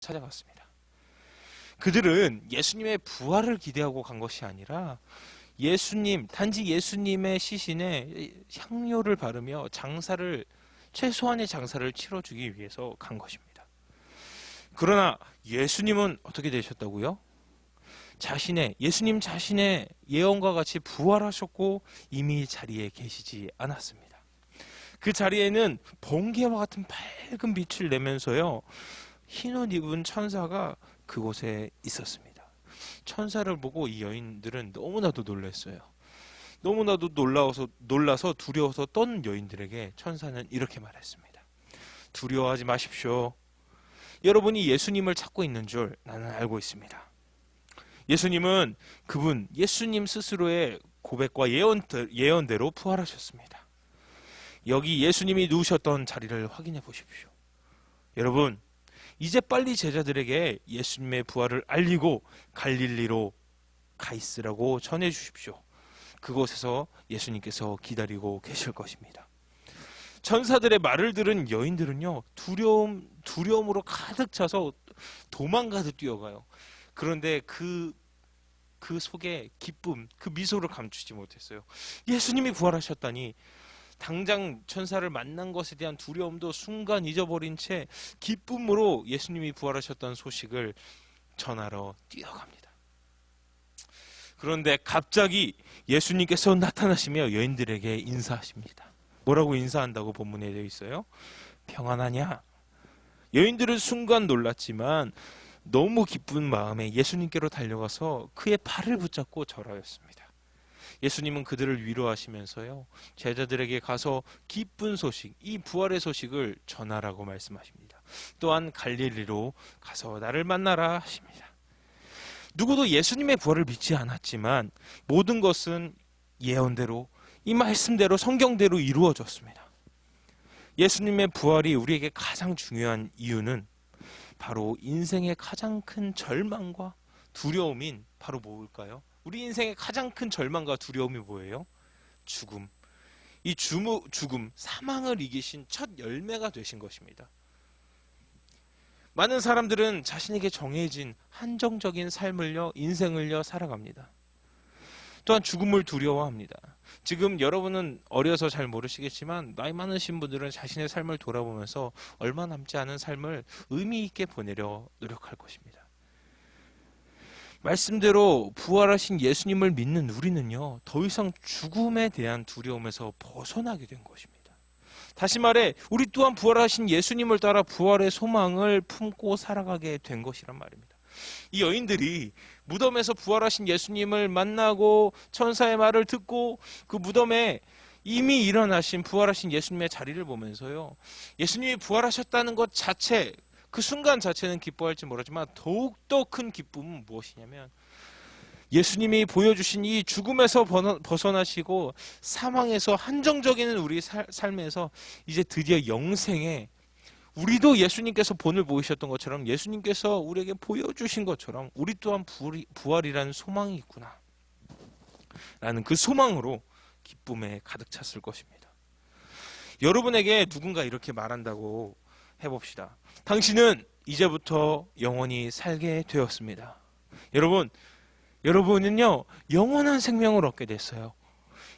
찾아갔습니다. 그들은 예수님의 부활을 기대하고 간 것이 아니라 단지 예수님의 시신에 향료를 바르며 최소한의 장사를 치러주기 위해서 간 것입니다. 그러나 예수님은 어떻게 되셨다고요? 예수님 자신의 예언과 같이 부활하셨고 이미 자리에 계시지 않았습니다. 그 자리에는 번개와 같은 밝은 빛을 내면서요, 흰 옷 입은 천사가 그곳에 있었습니다. 천사를 보고 이 여인들은 너무나도 놀랐어요. 너무나도 놀라서 두려워서 떠는 여인들에게 천사는 이렇게 말했습니다. 두려워하지 마십시오. 여러분이 예수님을 찾고 있는 줄 나는 알고 있습니다. 예수님 스스로의 고백과 예언대로 부활하셨습니다. 여기 예수님이 누우셨던 자리를 확인해 보십시오. 여러분, 이제 빨리 제자들에게 예수님의 부활을 알리고 갈릴리로 가 있으라고 전해 주십시오. 그곳에서 예수님께서 기다리고 계실 것입니다. 천사들의 말을 들은 여인들은요, 두려움으로 가득 차서 도망가듯 뛰어가요. 그런데 그 속에 기쁨, 그 미소를 감추지 못했어요. 예수님이 부활하셨다니. 당장 천사를 만난 것에 대한 두려움도 순간 잊어버린 채 기쁨으로 예수님이 부활하셨다는 소식을 전하러 뛰어갑니다. 그런데 갑자기 예수님께서 나타나시며 여인들에게 인사하십니다. 뭐라고 인사한다고 본문에 되어 있어요? 평안하냐? 여인들은 순간 놀랐지만 너무 기쁜 마음에 예수님께로 달려가서 그의 발을 붙잡고 절하였습니다. 예수님은 그들을 위로하시면서요, 제자들에게 가서 기쁜 소식, 이 부활의 소식을 전하라고 말씀하십니다. 또한 갈릴리로 가서 나를 만나라 하십니다. 누구도 예수님의 부활을 믿지 않았지만 모든 것은 예언대로, 이 말씀대로, 성경대로 이루어졌습니다. 예수님의 부활이 우리에게 가장 중요한 이유는 바로 인생의 가장 큰 절망과 두려움인 바로 뭘까요? 우리 인생의 가장 큰 절망과 두려움이 뭐예요? 죽음. 이 죽음, 사망을 이기신 첫 열매가 되신 것입니다. 많은 사람들은 자신에게 정해진 한정적인 인생을요 살아갑니다. 또한 죽음을 두려워합니다. 지금 여러분은 어려서 잘 모르시겠지만 나이 많으신 분들은 자신의 삶을 돌아보면서 얼마 남지 않은 삶을 의미 있게 보내려 노력할 것입니다. 말씀대로 부활하신 예수님을 믿는 우리는요, 더 이상 죽음에 대한 두려움에서 벗어나게 된 것입니다. 다시 말해, 우리 또한 부활하신 예수님을 따라 부활의 소망을 품고 살아가게 된 것이란 말입니다. 이 여인들이 무덤에서 부활하신 예수님을 만나고 천사의 말을 듣고 그 무덤에 이미 일어나신 부활하신 예수님의 자리를 보면서요, 예수님이 부활하셨다는 것 자체, 그 순간 자체는 기뻐할지 모르지만 더욱더 큰 기쁨은 무엇이냐면 예수님이 보여주신 이 죽음에서 벗어나시고 사망에서 한정적인 우리 삶에서 이제 드디어 영생에, 우리도 예수님께서 본을 보이셨던 것처럼 예수님께서 우리에게 보여주신 것처럼 우리 또한 부활이라는 소망이 있구나 라는 그 소망으로 기쁨에 가득 찼을 것입니다. 여러분에게 누군가 이렇게 말한다고 해봅시다. 당신은 이제부터 영원히 살게 되었습니다. 여러분은요, 영원한 생명을 얻게 됐어요.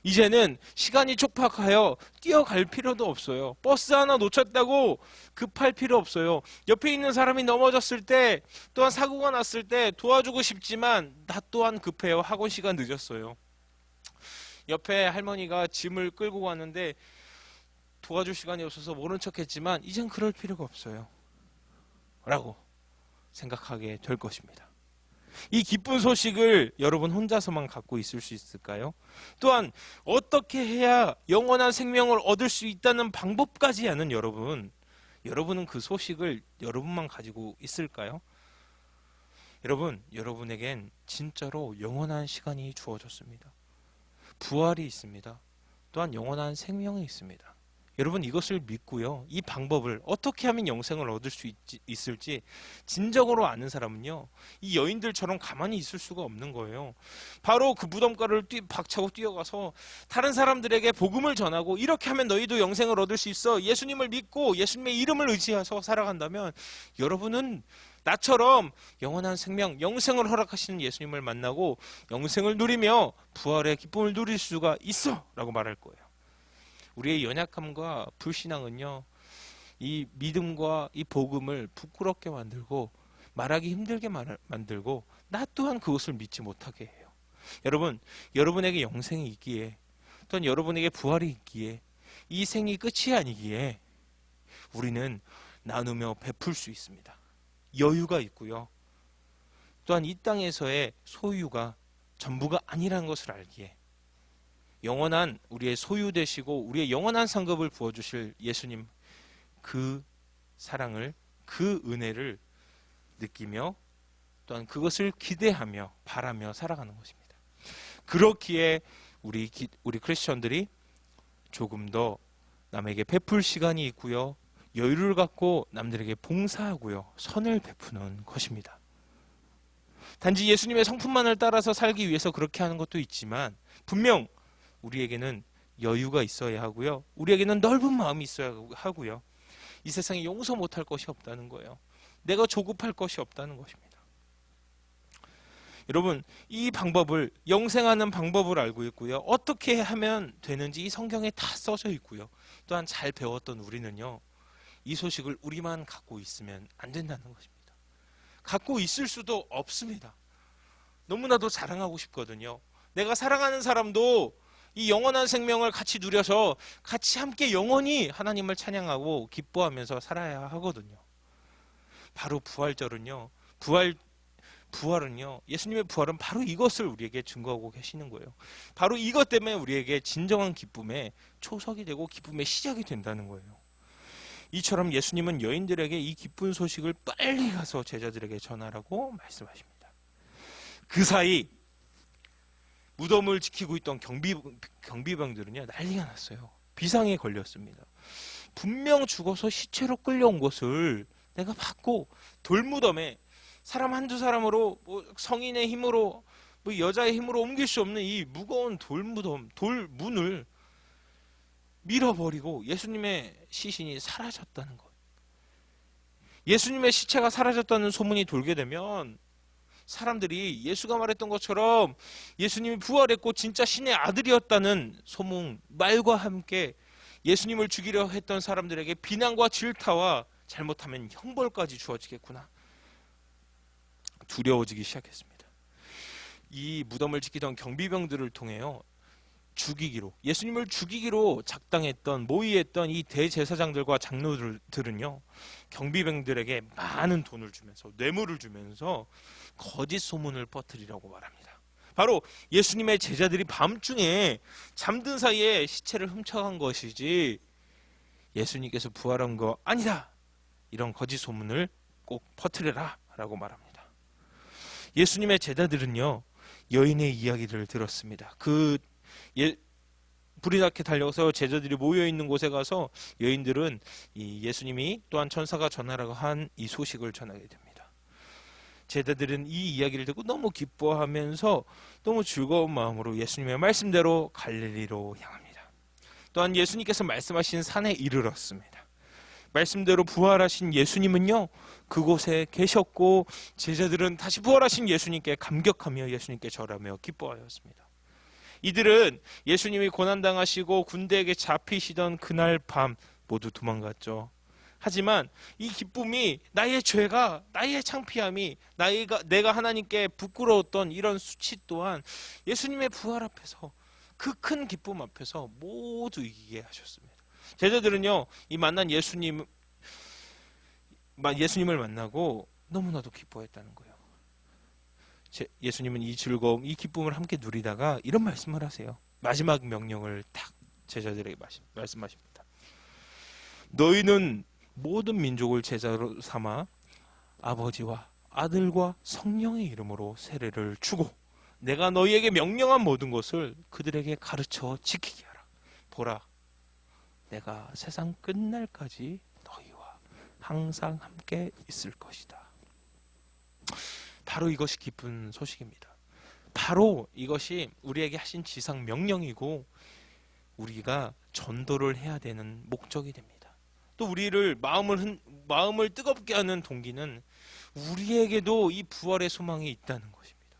이제는 시간이 촉박하여 뛰어갈 필요도 없어요. 버스 하나 놓쳤다고 급할 필요 없어요. 옆에 있는 사람이 넘어졌을 때, 또한 사고가 났을 때 도와주고 싶지만 나 또한 급해요. 학원 시간 늦었어요. 옆에 할머니가 짐을 끌고 갔는데 도와줄 시간이 없어서 모른 척했지만 이젠 그럴 필요가 없어요 라고 생각하게 될 것입니다. 이 기쁜 소식을 여러분 혼자서만 갖고 있을 수 있을까요? 또한 어떻게 해야 영원한 생명을 얻을 수 있다는 방법까지 아는 여러분은 그 소식을 여러분만 가지고 있을까요? 여러분에겐 진짜로 영원한 시간이 주어졌습니다. 부활이 있습니다. 또한 영원한 생명이 있습니다. 여러분, 이것을 믿고요, 이 방법을 어떻게 하면 영생을 얻을 수 있을지 진정으로 아는 사람은요, 이 여인들처럼 가만히 있을 수가 없는 거예요. 바로 그 무덤가를 박차고 뛰어가서 다른 사람들에게 복음을 전하고, 이렇게 하면 너희도 영생을 얻을 수 있어, 예수님을 믿고 예수님의 이름을 의지해서 살아간다면 여러분은 나처럼 영원한 생명, 영생을 허락하시는 예수님을 만나고 영생을 누리며 부활의 기쁨을 누릴 수가 있어 라고 말할 거예요. 우리의 연약함과 불신앙은요, 이 믿음과 이 복음을 부끄럽게 만들고 말하기 힘들게 만들고 나 또한 그것을 믿지 못하게 해요. 여러분, 여러분에게 영생이 있기에 또한 여러분에게 부활이 있기에 이 생이 끝이 아니기에 우리는 나누며 베풀 수 있습니다. 여유가 있고요. 또한 이 땅에서의 소유가 전부가 아니라는 것을 알기에 영원한 우리의 소유 되시고 우리의 영원한 상급을 부어주실 예수님, 그 사랑을, 그 은혜를 느끼며 또한 그것을 기대하며 바라며 살아가는 것입니다. 그렇기에 우리 크리스천들이 조금 더 남에게 베풀 시간이 있고요, 여유를 갖고 남들에게 봉사하고요, 선을 베푸는 것입니다. 단지 예수님의 성품만을 따라서 살기 위해서 그렇게 하는 것도 있지만 분명 우리에게는 여유가 있어야 하고요, 우리에게는 넓은 마음이 있어야 하고요, 이 세상에 용서 못할 것이 없다는 거예요. 내가 조급할 것이 없다는 것입니다. 여러분, 이 방법을, 영생하는 방법을 알고 있고요, 어떻게 하면 되는지 이 성경에 다 써져 있고요, 또한 잘 배웠던 우리는요, 이 소식을 우리만 갖고 있으면 안 된다는 것입니다. 갖고 있을 수도 없습니다. 너무나도 자랑하고 싶거든요. 내가 사랑하는 사람도 이 영원한 생명을 같이 누려서 같이 함께 영원히 하나님을 찬양하고 기뻐하면서 살아야 하거든요. 바로 부활절은요, 부활은요, 예수님의 부활은 바로 이것을 우리에게 증거하고 계시는 거예요. 바로 이것 때문에 우리에게 진정한 기쁨의 초석이 되고 기쁨의 시작이 된다는 거예요. 이처럼 예수님은 여인들에게 이 기쁜 소식을 빨리 가서 제자들에게 전하라고 말씀하십니다. 그 사이 무덤을 지키고 있던 경비병들은요, 난리가 났어요. 비상에 걸렸습니다. 분명 죽어서 시체로 끌려온 것을 내가 봤고, 돌무덤에 사람 한두 사람으로, 성인의 힘으로, 여자의 힘으로 옮길 수 없는 이 무거운 돌문을 밀어버리고 예수님의 시신이 사라졌다는 것. 예수님의 시체가 사라졌다는 소문이 돌게 되면 사람들이 예수가 말했던 것처럼 예수님이 부활했고 진짜 신의 아들이었다는 소문, 말과 함께 예수님을 죽이려 했던 사람들에게 비난과 질타와 잘못하면 형벌까지 주어지겠구나, 두려워지기 시작했습니다. 이 무덤을 지키던 경비병들을 통해요, 예수님을 죽이기로 작당했던, 모의했던 이 대제사장들과 장로들은요, 경비병들에게 많은 돈을 주면서, 뇌물을 주면서 거짓 소문을 퍼뜨리라고 말합니다. 바로 예수님의 제자들이 밤중에 잠든 사이에 시체를 훔쳐간 것이지 예수님께서 부활한 거 아니다, 이런 거짓 소문을 꼭 퍼뜨려라 라고 말합니다. 예수님의 제자들은요, 여인의 이야기를 들었습니다. 불이 나게 달려서 제자들이 모여있는 곳에 가서 여인들은 이 예수님이 또한 천사가 전하라고 한 이 소식을 전하게 됩니다. 제자들은 이 이야기를 듣고 너무 기뻐하면서 너무 즐거운 마음으로 예수님의 말씀대로 갈릴리로 향합니다. 또한 예수님께서 말씀하신 산에 이르렀습니다. 말씀대로 부활하신 예수님은요, 그곳에 계셨고 제자들은 다시 부활하신 예수님께 감격하며 예수님께 절하며 기뻐하였습니다. 이들은 예수님이 고난당하시고 군대에게 잡히시던 그날 밤 모두 도망갔죠. 하지만 이 기쁨이, 나의 죄가, 나의 창피함이, 내가 하나님께 부끄러웠던 이런 수치 또한 예수님의 부활 앞에서, 그 큰 기쁨 앞에서 모두 이기게 하셨습니다. 제자들은요, 이 만난 예수님을 만나고 너무나도 기뻐했다는 거예요. 예수님은 이 즐거움, 이 기쁨을 함께 누리다가 이런 말씀을 하세요. 마지막 명령을 딱 제자들에게 말씀하십니다. 너희는 모든 민족을 제자로 삼아 아버지와 아들과 성령의 이름으로 세례를 주고 내가 너희에게 명령한 모든 것을 그들에게 가르쳐 지키게 하라. 보라, 내가 세상 끝날까지 너희와 항상 함께 있을 것이다. 바로 이것이 기쁜 소식입니다. 바로 이것이 우리에게 하신 지상 명령이고 우리가 전도를 해야 되는 목적이 됩니다. 또 우리를 마음을 뜨겁게 하는 동기는 우리에게도 이 부활의 소망이 있다는 것입니다.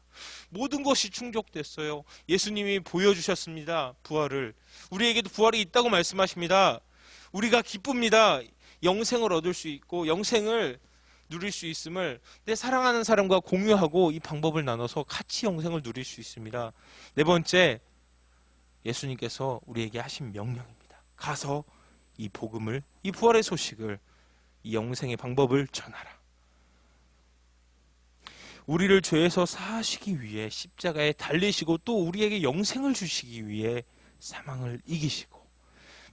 모든 것이 충족됐어요. 예수님이 보여주셨습니다. 부활을. 우리에게도 부활이 있다고 말씀하십니다. 우리가 기쁩니다. 영생을 얻을 수 있고 영생을 누릴 수 있음을 내 사랑하는 사람과 공유하고 이 방법을 나눠서 같이 영생을 누릴 수 있습니다. 네 번째, 예수님께서 우리에게 하신 명령입니다. 가서 이 복음을, 이 부활의 소식을, 이 영생의 방법을 전하라. 우리를 죄에서 사하시기 위해 십자가에 달리시고 또 우리에게 영생을 주시기 위해 사망을 이기시고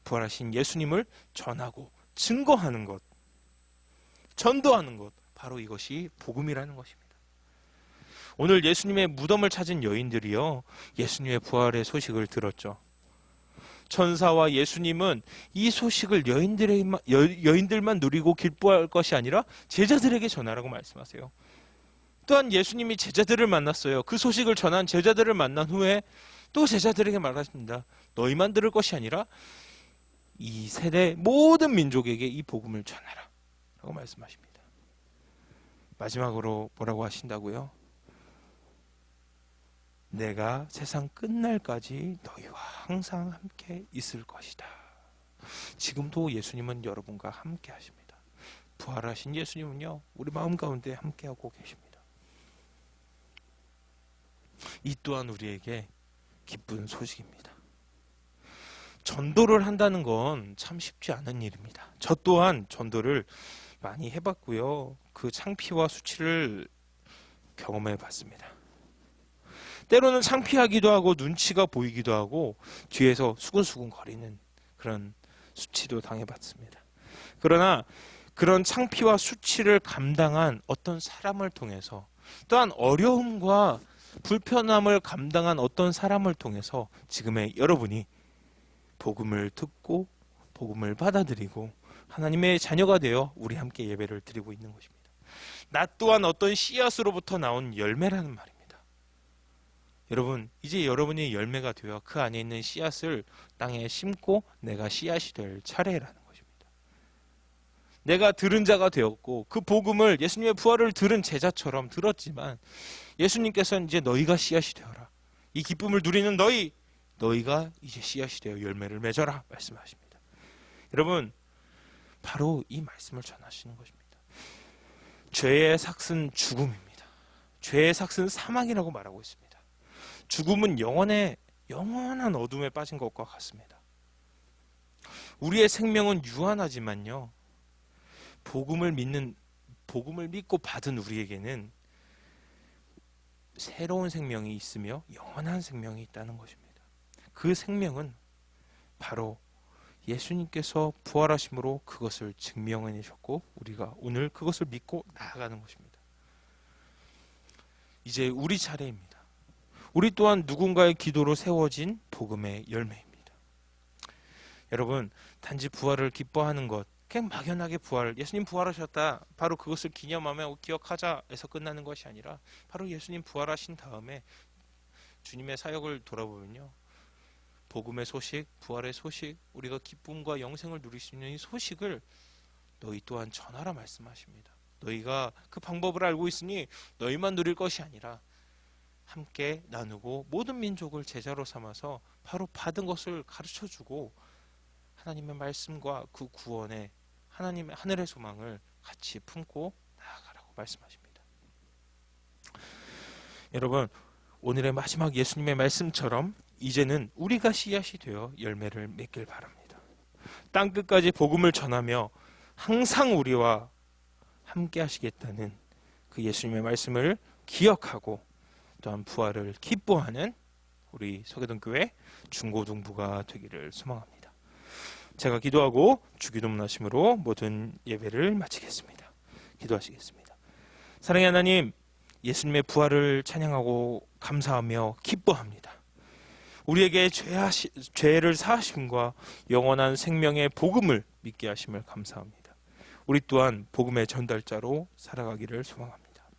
부활하신 예수님을 전하고 증거하는 것, 전도하는 것, 바로 이것이 복음이라는 것입니다. 오늘 예수님의 무덤을 찾은 여인들이요, 예수님의 부활의 소식을 들었죠. 천사와 예수님은 이 소식을 여인들만 누리고 기뻐할 것이 아니라 제자들에게 전하라고 말씀하세요. 또한 예수님이 제자들을 만났어요. 그 소식을 전한 제자들을 만난 후에 또 제자들에게 말하십니다. 너희만 들을 것이 아니라 이 세대 모든 민족에게 이 복음을 전하라 라고 말씀하십니다. 마지막으로 뭐라고 하신다고요? 내가 세상 끝날까지 너희와 항상 함께 있을 것이다. 지금도 예수님은 여러분과 함께 하십니다. 부활하신 예수님은요, 우리 마음 가운데 함께하고 계십니다. 이 또한 우리에게 기쁜 소식입니다. 전도를 한다는 건 참 쉽지 않은 일입니다. 저 또한 전도를 많이 해봤고요. 그 창피와 수치를 경험해 봤습니다. 때로는 창피하기도 하고 눈치가 보이기도 하고 뒤에서 수근수근 거리는 그런 수치도 당해봤습니다. 그러나 그런 창피와 수치를 감당한 어떤 사람을 통해서, 또한 어려움과 불편함을 감당한 어떤 사람을 통해서 지금의 여러분이 복음을 듣고 복음을 받아들이고 하나님의 자녀가 되어 우리 함께 예배를 드리고 있는 것입니다. 나 또한 어떤 씨앗으로부터 나온 열매라는 말입니다. 여러분, 이제 여러분이 열매가 되어 그 안에 있는 씨앗을 땅에 심고 내가 씨앗이 될 차례라는 것입니다. 내가 들은 자가 되었고 그 복음을 예수님의 부활을 들은 제자처럼 들었지만 예수님께서는 이제 너희가 씨앗이 되어라. 이 기쁨을 누리는 너희가 이제 씨앗이 되어 열매를 맺어라 말씀하십니다. 여러분, 바로 이 말씀을 전하시는 것입니다. 죄의 삭은 죽음입니다. 죄의 삭은 사망이라고 말하고 있습니다. 죽음은 영원한 어둠에 빠진 것과 같습니다. 우리의 생명은 유한하지만요, 복음을 믿고 받은 우리에게는 새로운 생명이 있으며 영원한 생명이 있다는 것입니다. 그 생명은 바로 예수님께서 부활하심으로 그것을 증명해내셨고 우리가 오늘 그것을 믿고 나아가는 것입니다. 이제 우리 차례입니다. 우리 또한 누군가의 기도로 세워진 복음의 열매입니다. 여러분, 단지 부활을 기뻐하는 것, 그냥 막연하게 예수님 부활하셨다, 바로 그것을 기념하며 기억하자 해서 끝나는 것이 아니라 바로 예수님 부활하신 다음에 주님의 사역을 돌아보면요, 복음의 소식, 부활의 소식, 우리가 기쁨과 영생을 누릴 수 있는 이 소식을 너희 또한 전하라 말씀하십니다. 너희가 그 방법을 알고 있으니 너희만 누릴 것이 아니라 함께 나누고 모든 민족을 제자로 삼아서 바로 받은 것을 가르쳐주고 하나님의 말씀과 그 구원의 하나님의 하늘의 소망을 같이 품고 나아가라고 말씀하십니다. 여러분, 오늘의 마지막 예수님의 말씀처럼 이제는 우리가 씨앗이 되어 열매를 맺길 바랍니다. 땅끝까지 복음을 전하며 항상 우리와 함께 하시겠다는 그 예수님의 말씀을 기억하고 또한 부활을 기뻐하는 우리 서교동교회 중고등부가 되기를 소망합니다. 제가 기도하고 주기도문하심으로 모든 예배를 마치겠습니다. 기도하시겠습니다. 사랑의 하나님, 예수님의 부활을 찬양하고 감사하며 기뻐합니다. 우리에게 죄를 사하심과 영원한 생명의 복음을 믿게 하심을 감사합니다. 우리 또한 복음의 전달자로 살아가기를 소망합니다.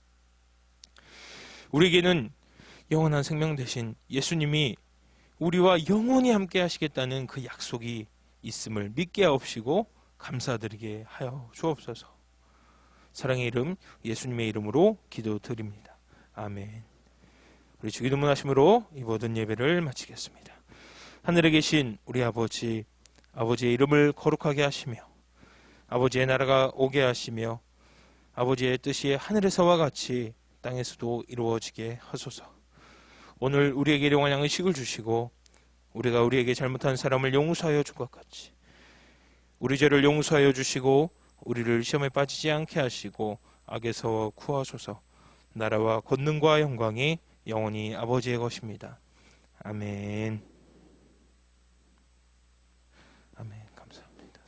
우리에게는 영원한 생명 되신 예수님이 우리와 영원히 함께 하시겠다는 그 약속이 있음을 믿게 하옵시고 감사드리게 하여 주옵소서. 사랑의 이름 예수님의 이름으로 기도드립니다. 아멘. 우리 주기도문 하심으로 이 모든 예배를 마치겠습니다. 하늘에 계신 우리 아버지, 아버지의 이름을 거룩하게 하시며 아버지의 나라가 오게 하시며 아버지의 뜻이 하늘에서와 같이 땅에서도 이루어지게 하소서. 오늘 우리에게 일용할 양식을 주시고 우리가 우리에게 잘못한 사람을 용서하여 줄 것 같이 우리 죄를 용서하여 주시고 우리를 시험에 빠지지 않게 하시고 악에서 구하소서. 나라와 권능과 영광이 영원히 아버지의 것입니다. 아멘. 아멘. 감사합니다.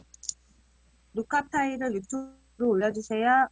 녹화 파일을 유튜브로 올려주세요.